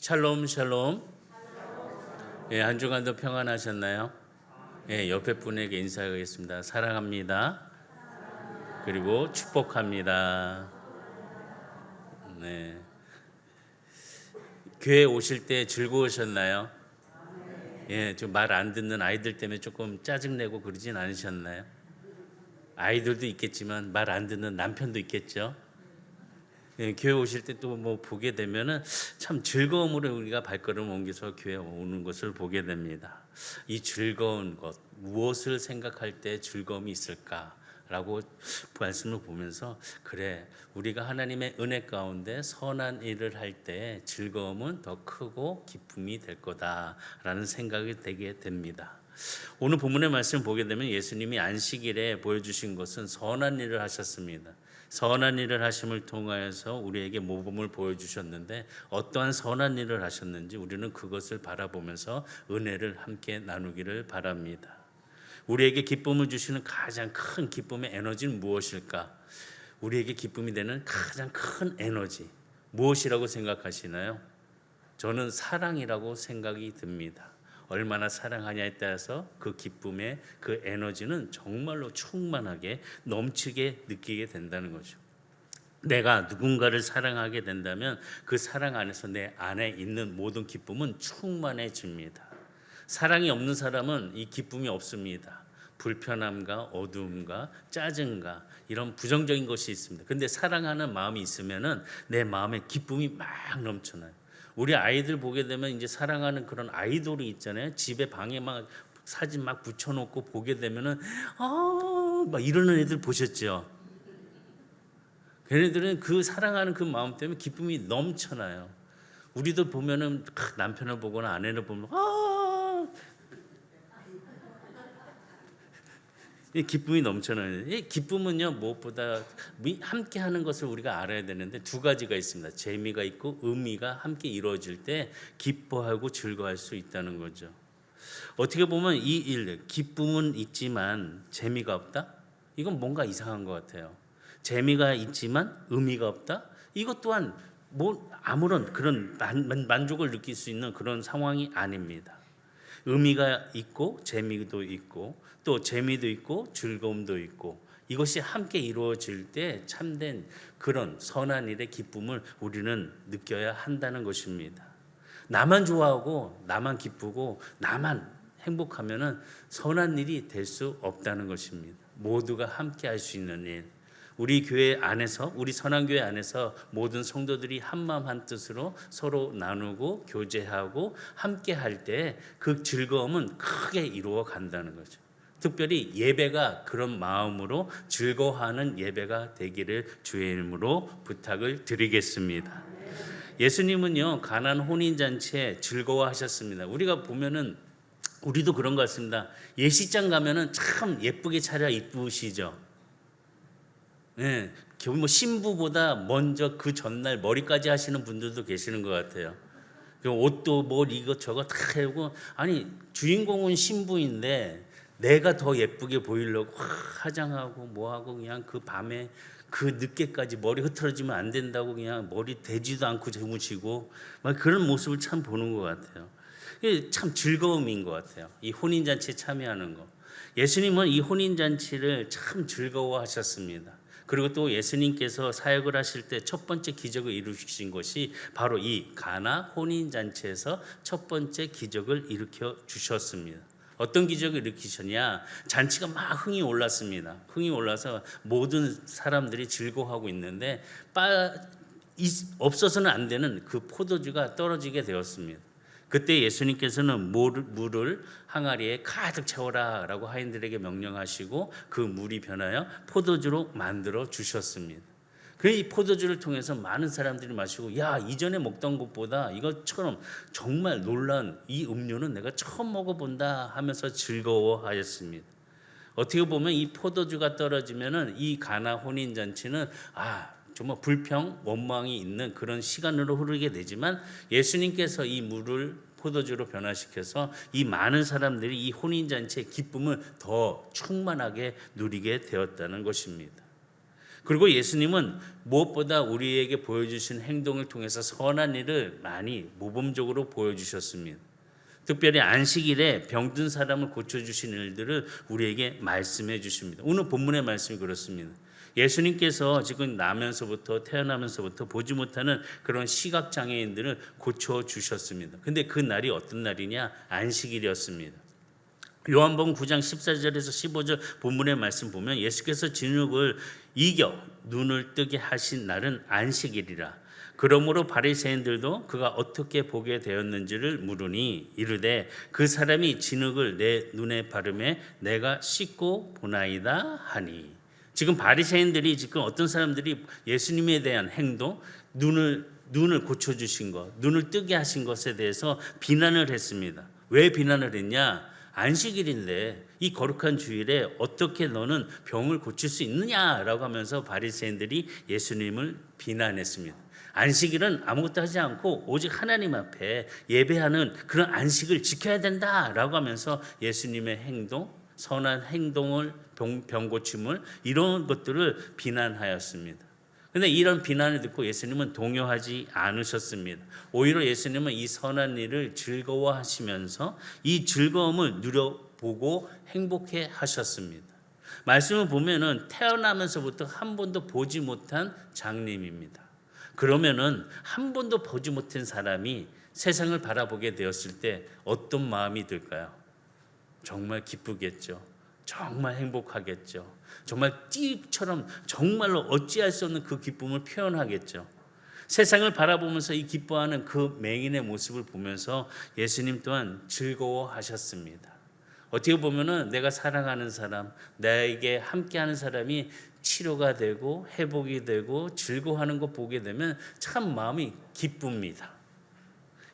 샬롬 샬롬. 예, 한 주간도 평안하셨나요? 예, 옆에 분에게 인사하겠습니다. 사랑합니다. 그리고 축복합니다. 네. 교회 오실 때 즐거우셨나요? 예, 좀 말 안 듣는 아이들 때문에 조금 짜증내고 그러진 않으셨나요? 아이들도 있겠지만 말 안 듣는 남편도 있겠죠. 예, 교회 오실 때 또 뭐 보게 되면은 참 즐거움으로 우리가 발걸음 옮겨서 교회 오는 것을 보게 됩니다. 이 즐거운 것, 무엇을 생각할 때 즐거움이 있을까라고 말씀을 보면서 그래, 우리가 하나님의 은혜 가운데 선한 일을 할 때 즐거움은 더 크고 기쁨이 될 거다라는 생각이 되게 됩니다. 오늘 본문의 말씀 보게 되면 예수님이 안식일에 보여주신 것은 선한 일을 하셨습니다. 선한 일을 하심을 통하여서 우리에게 모범을 보여주셨는데 어떠한 선한 일을 하셨는지 우리는 그것을 바라보면서 은혜를 함께 나누기를 바랍니다. 우리에게 기쁨을 주시는 가장 큰 기쁨의 에너지는 무엇일까? 우리에게 기쁨이 되는 가장 큰 에너지 무엇이라고 생각하시나요? 저는 사랑이라고 생각이 듭니다. 얼마나 사랑하냐에 따라서 그 기쁨의 그 에너지는 정말로 충만하게 넘치게 느끼게 된다는 거죠. 내가 누군가를 사랑하게 된다면 그 사랑 안에서 내 안에 있는 모든 기쁨은 충만해집니다. 사랑이 없는 사람은 이 기쁨이 없습니다. 불편함과 어두움과 짜증과 이런 부정적인 것이 있습니다. 근데 사랑하는 마음이 있으면은 내 마음에 기쁨이 막 넘쳐나요. 우리 아이들 보게 되면 이제 사랑하는 그런 아이돌이 있잖아요. 집에 방에 막 사진 막 붙여놓고 보게 되면은 막 이러는 애들 보셨죠? 걔네들은 그 사랑하는 그 마음 때문에 기쁨이 넘쳐나요. 우리도 보면은 남편을 보거나 아내를 보면 이 기쁨이 넘쳐나요. 이 기쁨은요 무엇보다 함께 하는 것을 우리가 알아야 되는데 두 가지가 있습니다. 재미가 있고 의미가 함께 이루어질 때 기뻐하고 즐거워할 수 있다는 거죠. 어떻게 보면 이 일, 기쁨은 있지만 재미가 없다? 이건 뭔가 이상한 것 같아요. 재미가 있지만 의미가 없다? 이것 또한 뭐 아무런 그런 만족을 느낄 수 있는 그런 상황이 아닙니다. 의미가 있고 재미도 있고 또 재미도 있고 즐거움도 있고 이것이 함께 이루어질 때 참된 그런 선한 일의 기쁨을 우리는 느껴야 한다는 것입니다. 나만 좋아하고 나만 기쁘고 나만 행복하면은 선한 일이 될 수 없다는 것입니다. 모두가 함께 할 수 있는 일. 우리 교회 안에서 우리 선한교회 안에서 모든 성도들이 한마음 한뜻으로 서로 나누고 교제하고 함께 할 때 그 즐거움은 크게 이루어 간다는 거죠. 특별히 예배가 그런 마음으로 즐거워하는 예배가 되기를 주의 이름으로 부탁을 드리겠습니다. 예수님은요 가나안 혼인잔치에 즐거워하셨습니다. 우리가 보면은 우리도 그런 것 같습니다. 예식장 가면은 참 예쁘게 차려 입으시죠. 예, 뭐 신부보다 먼저 그 전날 머리까지 하시는 분들도 계시는 것 같아요. 그 옷도 뭐 이것저것 다 해고 아니 주인공은 신부인데 내가 더 예쁘게 보이려고 화장하고 뭐하고 그냥 그 밤에 그 늦게까지 머리 흐트러지면 안 된다고 그냥 머리 대지도 않고 주무시고 막 그런 모습을 참 보는 것 같아요. 이게 참 즐거움인 것 같아요. 이 혼인잔치에 참여하는 거. 예수님은 이 혼인잔치를 참 즐거워하셨습니다. 그리고 또 예수님께서 사역을 하실 때 첫 번째 기적을 이루신 것이 바로 이 가나 혼인잔치에서 첫 번째 기적을 일으켜 주셨습니다. 어떤 기적을 일으키셨냐? 잔치가 막 흥이 올랐습니다. 흥이 올라서 모든 사람들이 즐거워하고 있는데 없어서는 안 되는 그 포도주가 떨어지게 되었습니다. 그때 예수님께서는 물을 항아리에 가득 채워라 라고 하인들에게 명령하시고 그 물이 변하여 포도주로 만들어 주셨습니다. 그 이 포도주를 통해서 많은 사람들이 마시고 야 이전에 먹던 것보다 이것처럼 정말 놀라운 이 음료는 내가 처음 먹어본다 하면서 즐거워하였습니다. 어떻게 보면 이 포도주가 떨어지면은 이 가나 혼인잔치는 정말 불평, 원망이 있는 그런 시간으로 흐르게 되지만 예수님께서 이 물을 포도주로 변화시켜서 이 많은 사람들이 이 혼인잔치의 기쁨을 더 충만하게 누리게 되었다는 것입니다. 그리고 예수님은 무엇보다 우리에게 보여주신 행동을 통해서 선한 일을 많이 모범적으로 보여주셨습니다. 특별히 안식일에 병든 사람을 고쳐주신 일들을 우리에게 말씀해 주십니다. 오늘 본문의 말씀이 그렇습니다. 예수님께서 지금 태어나면서부터 보지 못하는 그런 시각장애인들을 고쳐주셨습니다. 근데 그 날이 어떤 날이냐? 안식일이었습니다. 요한복음 9장 14절에서 15절 본문의 말씀 보면 예수께서 진흙을 이겨 눈을 뜨게 하신 날은 안식일이라. 그러므로 바리새인들도 그가 어떻게 보게 되었는지를 물으니 이르되 그 사람이 진흙을 내 눈에 바르매 내가 씻고 보나이다 하니. 지금 바리새인들이 지금 어떤 사람들이 예수님에 대한 행동, 눈을 고쳐주신 것, 눈을 뜨게 하신 것에 대해서 비난을 했습니다. 왜 비난을 했냐? 안식일인데 이 거룩한 주일에 어떻게 너는 병을 고칠 수 있느냐라고 하면서 바리새인들이 예수님을 비난했습니다. 안식일은 아무것도 하지 않고 오직 하나님 앞에 예배하는 그런 안식을 지켜야 된다라고 하면서 예수님의 행동, 선한 행동을, 병 고침을 이런 것들을 비난하였습니다. 그런데 이런 비난을 듣고 예수님은 동요하지 않으셨습니다. 오히려 예수님은 이 선한 일을 즐거워하시면서 이 즐거움을 누려보고 행복해 하셨습니다. 말씀을 보면은 태어나면서부터 한 번도 보지 못한 장님입니다. 그러면은 한 번도 보지 못한 사람이 세상을 바라보게 되었을 때 어떤 마음이 들까요? 정말 기쁘겠죠. 정말 행복하겠죠. 정말 띠처럼 정말로 어찌할 수 없는 그 기쁨을 표현하겠죠. 세상을 바라보면서 이 기뻐하는 그 맹인의 모습을 보면서 예수님 또한 즐거워하셨습니다. 어떻게 보면은 내가 사랑하는 사람, 나에게 함께하는 사람이 치료가 되고 회복이 되고 즐거워하는 거 보게 되면 참 마음이 기쁩니다.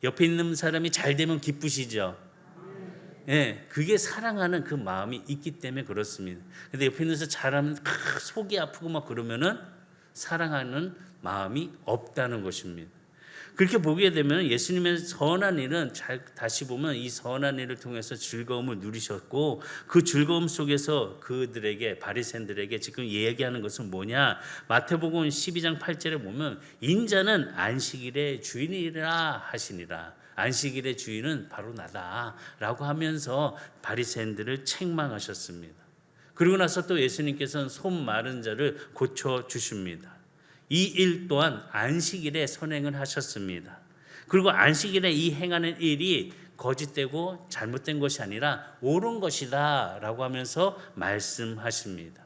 옆에 있는 사람이 잘 되면 기쁘시죠? 예, 그게 사랑하는 그 마음이 있기 때문에 그렇습니다. 근데 옆에 있는 사람 잘하면 속이 아프고 막 그러면은 사랑하는 마음이 없다는 것입니다. 그렇게 보게 되면 예수님의 선한 일은 다시 보면 이 선한 일을 통해서 즐거움을 누리셨고 그 즐거움 속에서 그들에게 바리새인들에게 지금 얘기하는 것은 뭐냐? 마태복음 12장 8절에 보면 인자는 안식일의 주인이라 하시니라. 안식일의 주인은 바로 나다라고 하면서 바리새인들을 책망하셨습니다. 그리고 나서 또 예수님께서는 손 마른 자를 고쳐 주십니다. 이 일 또한 안식일에 선행을 하셨습니다. 그리고 안식일에 이 행하는 일이 거짓되고 잘못된 것이 아니라 옳은 것이다 라고 하면서 말씀하십니다.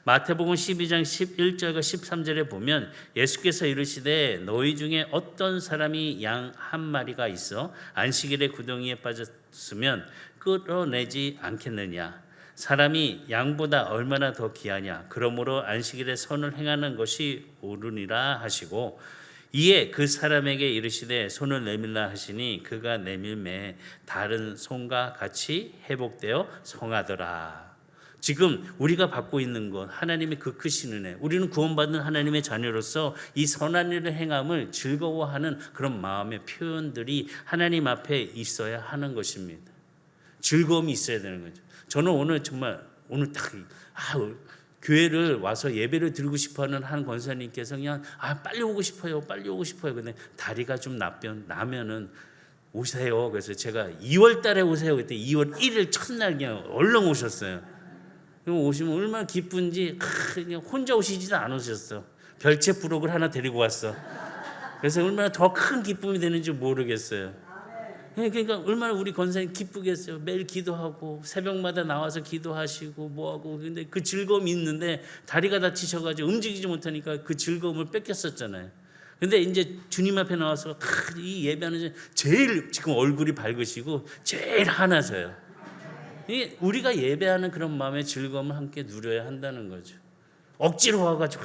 마태복음 12장 11절과 13절에 보면 예수께서 이르시되 너희 중에 어떤 사람이 양 한 마리가 있어 안식일에 구덩이에 빠졌으면 끌어내지 않겠느냐. 사람이 양보다 얼마나 더 귀하냐. 그러므로 안식일에 선을 행하는 것이 옳으니라 하시고 이에 그 사람에게 이르시되 손을 내밀라 하시니 그가 내밀매 다른 손과 같이 회복되어 성하더라. 지금 우리가 받고 있는 것 하나님의 그 크신 은혜, 우리는 구원받은 하나님의 자녀로서 이 선한 일을 행함을 즐거워하는 그런 마음의 표현들이 하나님 앞에 있어야 하는 것입니다. 즐거움이 있어야 되는 거죠. 저는 오늘 정말 오늘 딱 교회를 와서 예배를 드리고 싶어하는 한 권사님께서 그냥 빨리 오고 싶어요. 근데 다리가 좀 나면은 오세요. 그래서 제가 2월 달에 오세요. 그때 2월 1일 첫날 그냥 얼른 오셨어요. 오시면 얼마나 기쁜지 그냥 혼자 오시지도 않으셨어. 별채 부록을 하나 데리고 왔어. 그래서 얼마나 더 큰 기쁨이 되는지 모르겠어요. 그러니까 얼마나 우리 권사님 기쁘겠어요. 매일 기도하고 새벽마다 나와서 기도하시고 뭐하고. 근데 그 즐거움이 있는데 다리가 다치셔가지고 움직이지 못하니까 그 즐거움을 뺏겼었잖아요. 근데 이제 주님 앞에 나와서 이 예배하는 제일 지금 얼굴이 밝으시고 제일 하나서요. 우리가 예배하는 그런 마음의 즐거움을 함께 누려야 한다는 거죠. 억지로 와가지고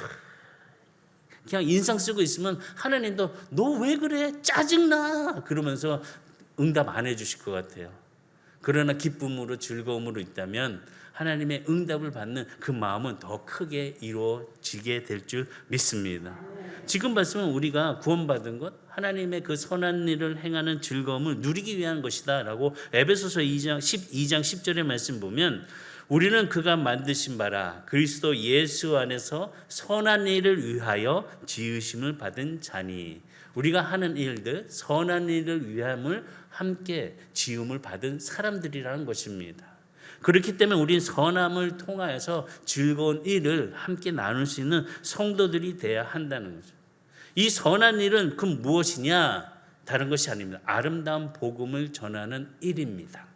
그냥 인상 쓰고 있으면 하나님도 너 왜 그래? 짜증나! 그러면서 응답 안 해주실 것 같아요. 그러나 기쁨으로 즐거움으로 있다면 하나님의 응답을 받는 그 마음은 더 크게 이루어지게 될 줄 믿습니다. 지금 말씀은 우리가 구원받은 것, 하나님의 그 선한 일을 행하는 즐거움을 누리기 위한 것이다 라고 에베소서 2장 10절의 말씀 보면 우리는 그가 만드신 바라 그리스도 예수 안에서 선한 일을 위하여 지으심을 받은 자니. 우리가 하는 일들, 선한 일을 위함을 함께 지음을 받은 사람들이라는 것입니다. 그렇기 때문에 우리는 선함을 통하여서 즐거운 일을 함께 나눌 수 있는 성도들이 되어야 한다는 거죠. 이 선한 일은 그 무엇이냐? 다른 것이 아닙니다. 아름다운 복음을 전하는 일입니다.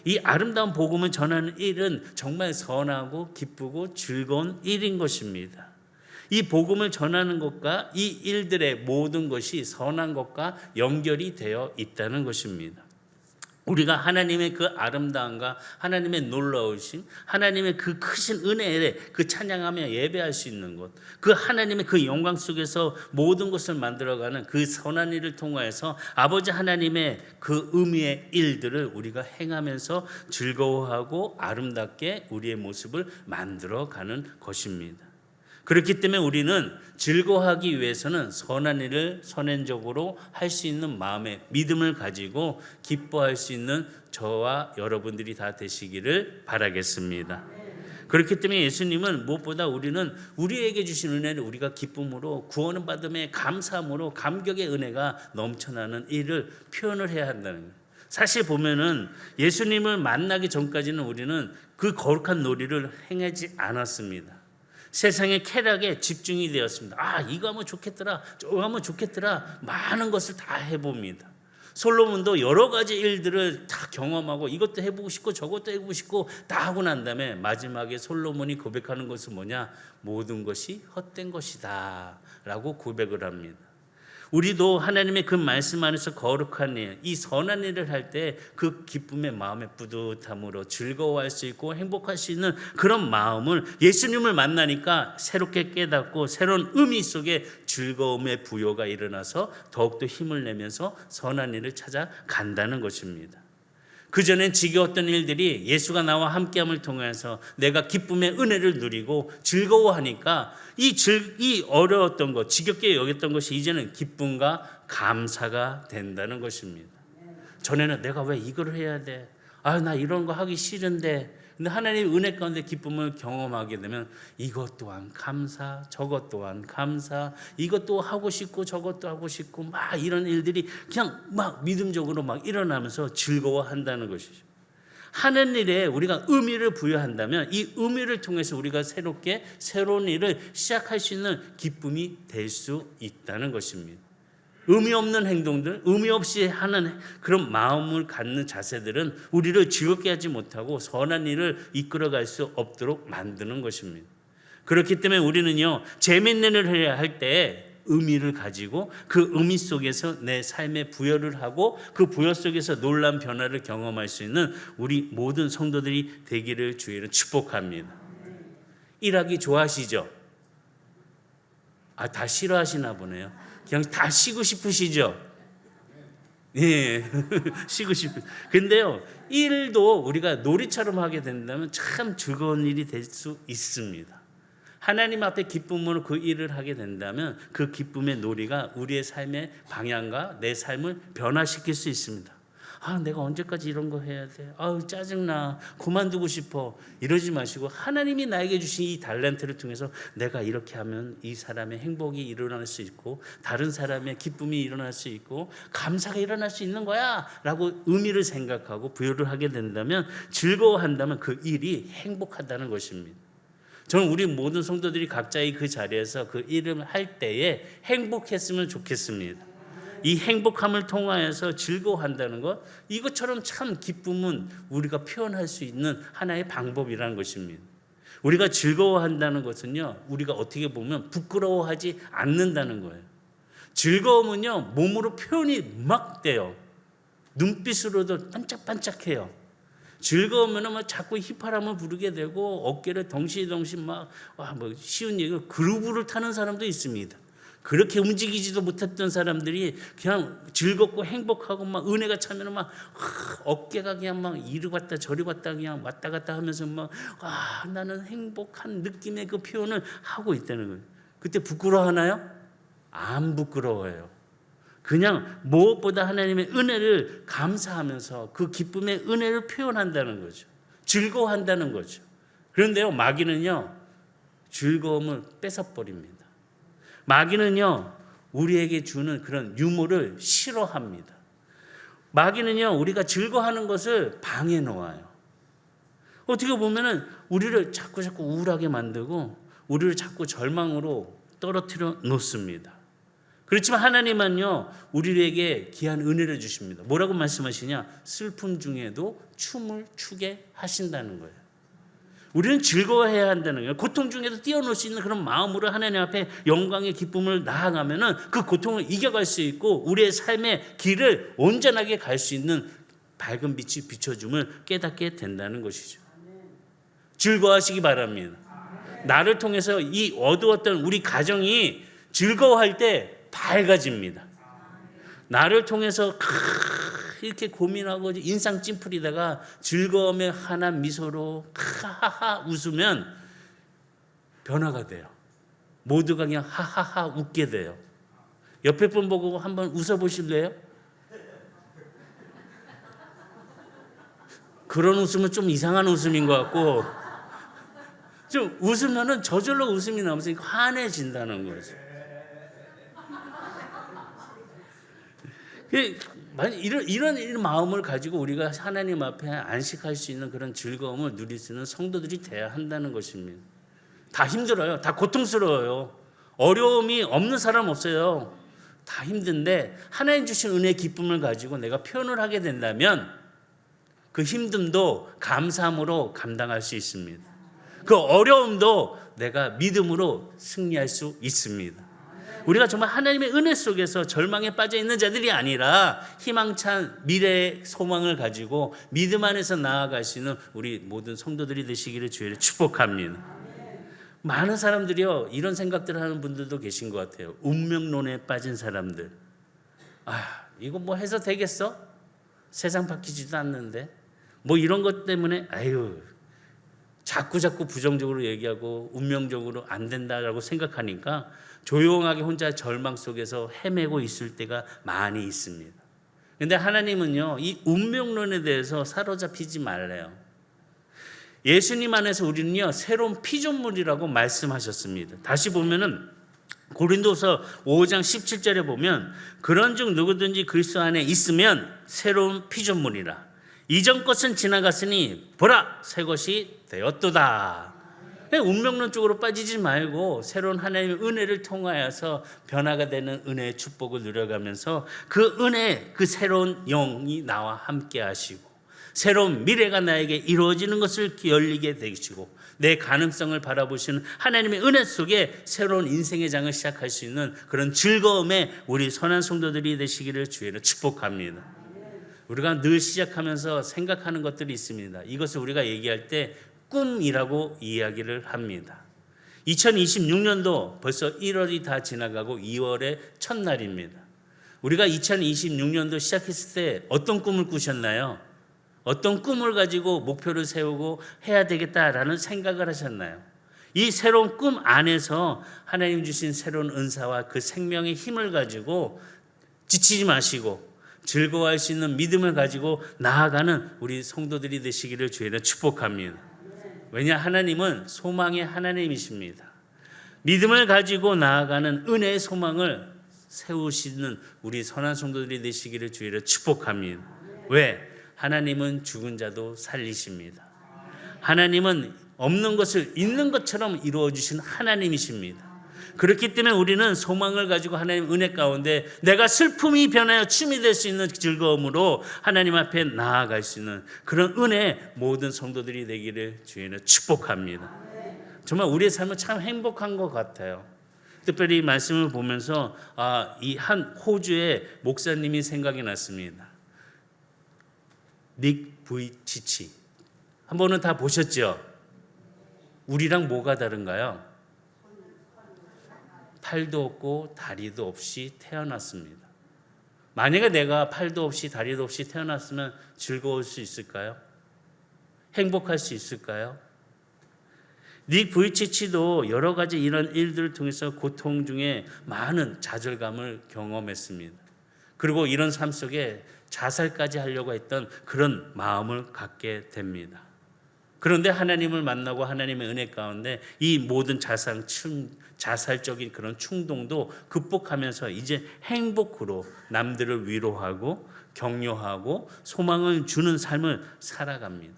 이 아름다운 복음을 전하는 일은 정말 선하고 기쁘고 즐거운 일인 것입니다. 이 복음을 전하는 것과 이 일들의 모든 것이 선한 것과 연결이 되어 있다는 것입니다. 우리가 하나님의 그 아름다움과 하나님의 놀라우심, 하나님의 그 크신 은혜에 그 찬양하며 예배할 수 있는 것, 그 하나님의 그 영광 속에서 모든 것을 만들어가는 그 선한 일을 통하여서 아버지 하나님의 그 의미의 일들을 우리가 행하면서 즐거워하고 아름답게 우리의 모습을 만들어가는 것입니다. 그렇기 때문에 우리는 즐거워하기 위해서는 선한 일을 선행적으로 할 수 있는 마음의 믿음을 가지고 기뻐할 수 있는 저와 여러분들이 다 되시기를 바라겠습니다. 그렇기 때문에 예수님은 무엇보다 우리는 우리에게 주신 은혜를 우리가 기쁨으로 구원을 받음에 감사함으로 감격의 은혜가 넘쳐나는 일을 표현을 해야 한다는 거예요. 사실 보면은 예수님을 만나기 전까지는 우리는 그 거룩한 놀이를 행하지 않았습니다. 세상의 쾌락에 집중이 되었습니다. 이거 하면 좋겠더라, 저거 하면 좋겠더라, 많은 것을 다 해봅니다. 솔로몬도 여러 가지 일들을 다 경험하고 이것도 해보고 싶고 저것도 해보고 싶고 다 하고 난 다음에 마지막에 솔로몬이 고백하는 것은 뭐냐? 모든 것이 헛된 것이다 라고 고백을 합니다. 우리도 하나님의 그 말씀 안에서 거룩한 일, 이 선한 일을 할 때 그 기쁨의 마음의 뿌듯함으로 즐거워할 수 있고 행복할 수 있는 그런 마음을 예수님을 만나니까 새롭게 깨닫고 새로운 의미 속에 즐거움의 부여가 일어나서 더욱더 힘을 내면서 선한 일을 찾아간다는 것입니다. 그전엔 지겨웠던 일들이 예수가 나와 함께함을 통해서 내가 기쁨의 은혜를 누리고 즐거워하니까 이 어려웠던 것, 지겹게 여겼던 것이 이제는 기쁨과 감사가 된다는 것입니다. 전에는 내가 왜 이걸 해야 돼? 나 이런 거 하기 싫은데. 근데 하나님의 은혜 가운데 기쁨을 경험하게 되면 이것 또한 감사, 저것 또한 감사, 이것도 하고 싶고 저것도 하고 싶고 막 이런 일들이 그냥 막 믿음적으로 막 일어나면서 즐거워한다는 것이죠. 하는 일에 우리가 의미를 부여한다면 이 의미를 통해서 우리가 새롭게 새로운 일을 시작할 수 있는 기쁨이 될 수 있다는 것입니다. 의미 없는 행동들, 의미 없이 하는 그런 마음을 갖는 자세들은 우리를 즐겁게 하지 못하고 선한 일을 이끌어갈 수 없도록 만드는 것입니다. 그렇기 때문에 우리는요, 재밌는 일을 해야 할 때 의미를 가지고 그 의미 속에서 내 삶에 부여를 하고 그 부여 속에서 놀라운 변화를 경험할 수 있는 우리 모든 성도들이 되기를 주의로 축복합니다. 일하기 좋아하시죠? 다 싫어하시나 보네요. 그냥 다 쉬고 싶으시죠? 예, 쉬고 싶으. 근데요, 일도 우리가 놀이처럼 하게 된다면 참 즐거운 일이 될 수 있습니다. 하나님 앞에 기쁨으로 그 일을 하게 된다면 그 기쁨의 놀이가 우리의 삶의 방향과 내 삶을 변화시킬 수 있습니다. 내가 언제까지 이런 거 해야 돼? 짜증나. 그만두고 싶어. 이러지 마시고 하나님이 나에게 주신 이 달란트를 통해서 내가 이렇게 하면 이 사람의 행복이 일어날 수 있고 다른 사람의 기쁨이 일어날 수 있고 감사가 일어날 수 있는 거야 라고 의미를 생각하고 부여를 하게 된다면 즐거워한다면 그 일이 행복하다는 것입니다. 저는 우리 모든 성도들이 각자의 그 자리에서 그 일을 할 때에 행복했으면 좋겠습니다. 이 행복함을 통하여서 즐거워한다는 것, 이것처럼 참 기쁨은 우리가 표현할 수 있는 하나의 방법이라는 것입니다. 우리가 즐거워한다는 것은요, 우리가 어떻게 보면 부끄러워하지 않는다는 거예요. 즐거움은요, 몸으로 표현이 막 돼요. 눈빛으로도 반짝반짝해요. 즐거우면 자꾸 휘파람을 부르게 되고 어깨를 덩실덩실 쉬운 얘기로 그루브를 타는 사람도 있습니다. 그렇게 움직이지도 못했던 사람들이 그냥 즐겁고 행복하고 막 은혜가 차면 어깨가 그냥 이리 갔다 저리 갔다 그냥 왔다 갔다 하면서 나는 행복한 느낌의 그 표현을 하고 있다는 거예요. 그때 부끄러워하나요? 안 부끄러워요. 그냥 무엇보다 하나님의 은혜를 감사하면서 그 기쁨의 은혜를 표현한다는 거죠. 즐거워한다는 거죠. 그런데요, 마귀는요, 즐거움을 뺏어버립니다. 마귀는요, 우리에게 주는 그런 유무를 싫어합니다. 마귀는요, 우리가 즐거워하는 것을 방해 놓아요. 어떻게 보면은 우리를 자꾸 우울하게 만들고 우리를 자꾸 절망으로 떨어뜨려 놓습니다. 그렇지만 하나님은요, 우리에게 귀한 은혜를 주십니다. 뭐라고 말씀하시냐? 슬픔 중에도 춤을 추게 하신다는 거예요. 우리는 즐거워해야 한다는 거예요. 고통 중에도 뛰어놀 수 있는 그런 마음으로 하나님 앞에 영광의 기쁨을 나아가면은 그 고통을 이겨갈 수 있고 우리의 삶의 길을 온전하게 갈 수 있는 밝은 빛이 비춰줌을 깨닫게 된다는 것이죠. 즐거워하시기 바랍니다. 나를 통해서 이 어두웠던 우리 가정이 즐거워할 때 밝아집니다. 나를 통해서 이렇게 고민하고 인상 찜풀이다가 즐거움의 환한 미소로 하하하 웃으면 변화가 돼요. 모두가 그냥 하하하 웃게 돼요. 옆에 분 보고 한번 웃어보실래요? 그런 웃음은 좀 이상한 웃음인 것 같고, 좀 웃으면은 저절로 웃음이 나면서 환해진다는 거죠. 이런 마음을 가지고 우리가 하나님 앞에 안식할 수 있는 그런 즐거움을 누릴 수 있는 성도들이 돼야 한다는 것입니다. 다 힘들어요. 다 고통스러워요. 어려움이 없는 사람 없어요. 다 힘든데 하나님 주신 은혜의 기쁨을 가지고 내가 표현을 하게 된다면 그 힘듦도 감사함으로 감당할 수 있습니다. 그 어려움도 내가 믿음으로 승리할 수 있습니다. 우리가 정말 하나님의 은혜 속에서 절망에 빠져 있는 자들이 아니라 희망찬 미래의 소망을 가지고 믿음 안에서 나아갈 수 있는 우리 모든 성도들이 되시기를 주의를 축복합니다. 많은 사람들이요, 이런 생각들을 하는 분들도 계신 것 같아요. 운명론에 빠진 사람들. 이거 뭐 해서 되겠어? 세상 바뀌지도 않는데. 뭐 이런 것 때문에 자꾸 부정적으로 얘기하고 운명적으로 안 된다라고 생각하니까 조용하게 혼자 절망 속에서 헤매고 있을 때가 많이 있습니다. 그런데 하나님은요, 이 운명론에 대해서 사로잡히지 말래요. 예수님 안에서 우리는요, 새로운 피조물이라고 말씀하셨습니다. 다시 보면은 고린도서 5장 17절에 보면 그런즉 누구든지 그리스도 안에 있으면 새로운 피조물이라. 이전 것은 지나갔으니 보라 새 것이 되었도다. 운명론 쪽으로 빠지지 말고 새로운 하나님의 은혜를 통하여서 변화가 되는 은혜의 축복을 누려가면서 그 은혜, 그 새로운 영이 나와 함께 하시고 새로운 미래가 나에게 이루어지는 것을 열리게 되시고 내 가능성을 바라보시는 하나님의 은혜 속에 새로운 인생의 장을 시작할 수 있는 그런 즐거움에 우리 선한 성도들이 되시기를 주의로 축복합니다. 우리가 늘 시작하면서 생각하는 것들이 있습니다. 이것을 우리가 얘기할 때 꿈이라고 이야기를 합니다. 2026년도 벌써 1월이 다 지나가고 2월의 첫날입니다. 우리가 2026년도 시작했을 때 어떤 꿈을 꾸셨나요? 어떤 꿈을 가지고 목표를 세우고 해야 되겠다라는 생각을 하셨나요? 이 새로운 꿈 안에서 하나님 주신 새로운 은사와 그 생명의 힘을 가지고 지치지 마시고 즐거워할 수 있는 믿음을 가지고 나아가는 우리 성도들이 되시기를 주의로 축복합니다. 왜냐, 하나님은 소망의 하나님이십니다. 믿음을 가지고 나아가는 은혜의 소망을 세우시는 우리 선한 성도들이 되시기를 주의로 축복합니다. 왜? 하나님은 죽은 자도 살리십니다. 하나님은 없는 것을 있는 것처럼 이루어주신 하나님이십니다. 그렇기 때문에 우리는 소망을 가지고 하나님 은혜 가운데 내가 슬픔이 변하여 춤이 될 수 있는 즐거움으로 하나님 앞에 나아갈 수 있는 그런 은혜 모든 성도들이 되기를 주의는 축복합니다. 정말 우리의 삶은 참 행복한 것 같아요. 특별히 이 말씀을 보면서 이 한 호주의 목사님이 생각이 났습니다. 닉 부이치치 한 번은 다 보셨죠? 우리랑 뭐가 다른가요? 팔도 없고 다리도 없이 태어났습니다. 만약에 내가 팔도 없이 다리도 없이 태어났으면 즐거울 수 있을까요? 행복할 수 있을까요? 닉 부이치치도 여러 가지 이런 일들을 통해서 고통 중에 많은 좌절감을 경험했습니다. 그리고 이런 삶 속에 자살까지 하려고 했던 그런 마음을 갖게 됩니다. 그런데 하나님을 만나고 하나님의 은혜 가운데 이 모든 자살적인 그런 충동도 극복하면서 이제 행복으로 남들을 위로하고 격려하고 소망을 주는 삶을 살아갑니다.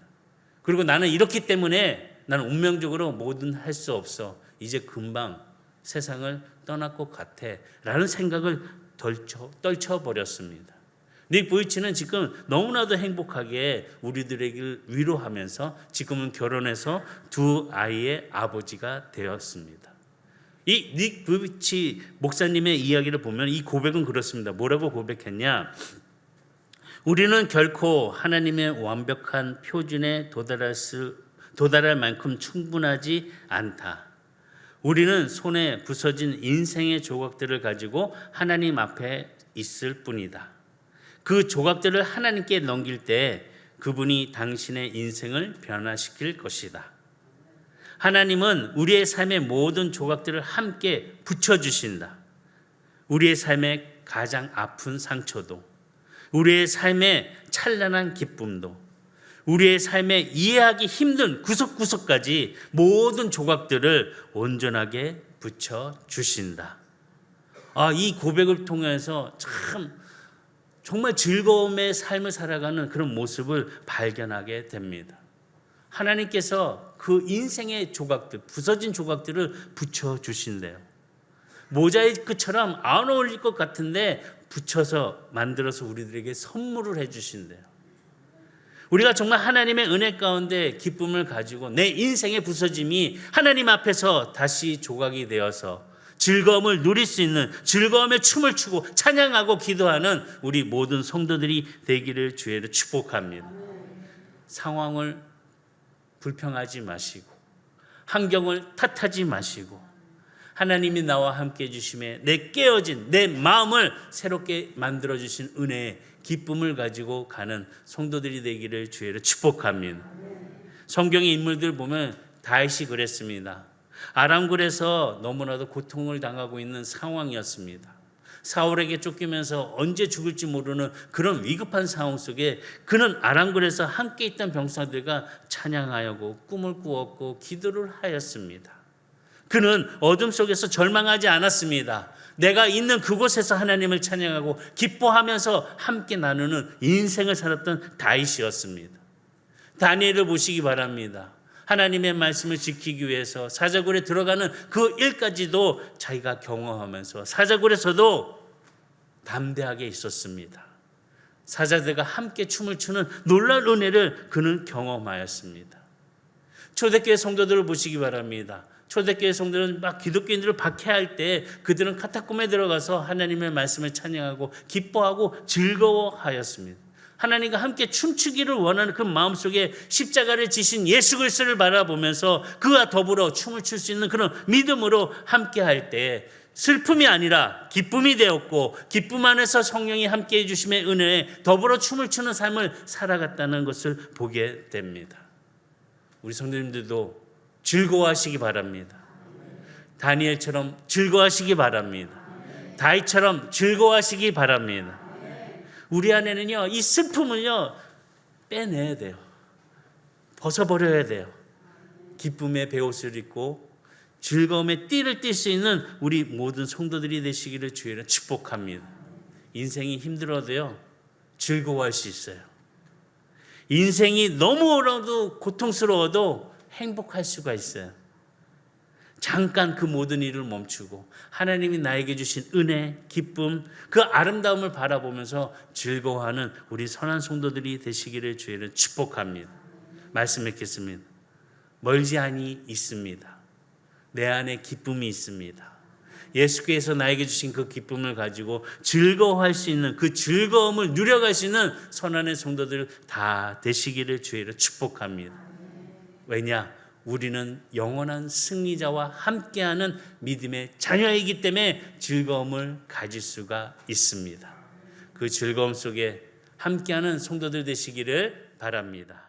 그리고 나는 이렇기 때문에 나는 운명적으로 뭐든 할 수 없어. 이제 금방 세상을 떠날 것 같아. 라는 생각을 떨쳐버렸습니다. 닉 보이치는 지금 너무나도 행복하게 우리들에게 위로하면서 지금은 결혼해서 두 아이의 아버지가 되었습니다. 이 닉 보이치 목사님의 이야기를 보면 이 고백은 그렇습니다. 뭐라고 고백했냐? 우리는 결코 하나님의 완벽한 표준에 도달할 만큼 충분하지 않다. 우리는 손에 부서진 인생의 조각들을 가지고 하나님 앞에 있을 뿐이다. 그 조각들을 하나님께 넘길 때 그분이 당신의 인생을 변화시킬 것이다. 하나님은 우리의 삶의 모든 조각들을 함께 붙여주신다. 우리의 삶의 가장 아픈 상처도, 우리의 삶의 찬란한 기쁨도, 우리의 삶에 이해하기 힘든 구석구석까지 모든 조각들을 온전하게 붙여주신다. 이 고백을 통해서 정말 즐거움의 삶을 살아가는 그런 모습을 발견하게 됩니다. 하나님께서 그 인생의 조각들, 부서진 조각들을 붙여주신대요. 모자이크처럼 안 어울릴 것 같은데 붙여서 만들어서 우리들에게 선물을 해주신대요. 우리가 정말 하나님의 은혜 가운데 기쁨을 가지고 내 인생의 부서짐이 하나님 앞에서 다시 조각이 되어서 즐거움을 누릴 수 있는, 즐거움의 춤을 추고 찬양하고 기도하는 우리 모든 성도들이 되기를 주의로 축복합니다. 상황을 불평하지 마시고 환경을 탓하지 마시고 하나님이 나와 함께 해주심에 내 깨어진 내 마음을 새롭게 만들어주신 은혜의 기쁨을 가지고 가는 성도들이 되기를 주의로 축복합니다. 성경의 인물들 보면 다윗이 그랬습니다. 아람굴에서 너무나도 고통을 당하고 있는 상황이었습니다. 사울에게 쫓기면서 언제 죽을지 모르는 그런 위급한 상황 속에 그는 아람굴에서 함께 있던 병사들과 찬양하였고 꿈을 꾸었고 기도를 하였습니다. 그는 어둠 속에서 절망하지 않았습니다. 내가 있는 그곳에서 하나님을 찬양하고 기뻐하면서 함께 나누는 인생을 살았던 다윗이었습니다. 다니엘을 보시기 바랍니다. 하나님의 말씀을 지키기 위해서 사자굴에 들어가는 그 일까지도 자기가 경험하면서 사자굴에서도 담대하게 있었습니다. 사자들과 함께 춤을 추는 놀라운 은혜를 그는 경험하였습니다. 초대교회 성도들을 보시기 바랍니다. 초대교회 성도들은 막 기독교인들을 박해할 때 그들은 카타콤에 들어가서 하나님의 말씀을 찬양하고 기뻐하고 즐거워하였습니다. 하나님과 함께 춤추기를 원하는 그 마음속에 십자가를 지신 예수 그리스도를 바라보면서 그와 더불어 춤을 출 수 있는 그런 믿음으로 함께 할 때 슬픔이 아니라 기쁨이 되었고 기쁨 안에서 성령이 함께 해주심의 은혜에 더불어 춤을 추는 삶을 살아갔다는 것을 보게 됩니다. 우리 성도님들도 즐거워하시기 바랍니다. 다니엘처럼 즐거워하시기 바랍니다. 다윗처럼 즐거워하시기 바랍니다. 우리 안에는요, 이 슬픔을요, 빼내야 돼요. 벗어버려야 돼요. 기쁨의 베옷을 입고 즐거움의 띠를 띨 수 있는 우리 모든 성도들이 되시기를 주의로 축복합니다. 인생이 힘들어도요, 즐거워할 수 있어요. 인생이 너무 어려워도 고통스러워도 행복할 수가 있어요. 잠깐 그 모든 일을 멈추고 하나님이 나에게 주신 은혜, 기쁨, 그 아름다움을 바라보면서 즐거워하는 우리 선한 성도들이 되시기를 주의를 축복합니다. 말씀 맺겠습니다. 멀지 않이 있습니다. 내 안에 기쁨이 있습니다. 예수께서 나에게 주신 그 기쁨을 가지고 즐거워할 수 있는 그 즐거움을 누려갈 수 있는 선한의 성도들 다 되시기를 주의를 축복합니다. 왜냐? 우리는 영원한 승리자와 함께하는 믿음의 자녀이기 때문에 즐거움을 가질 수가 있습니다. 그 즐거움 속에 함께하는 성도들 되시기를 바랍니다.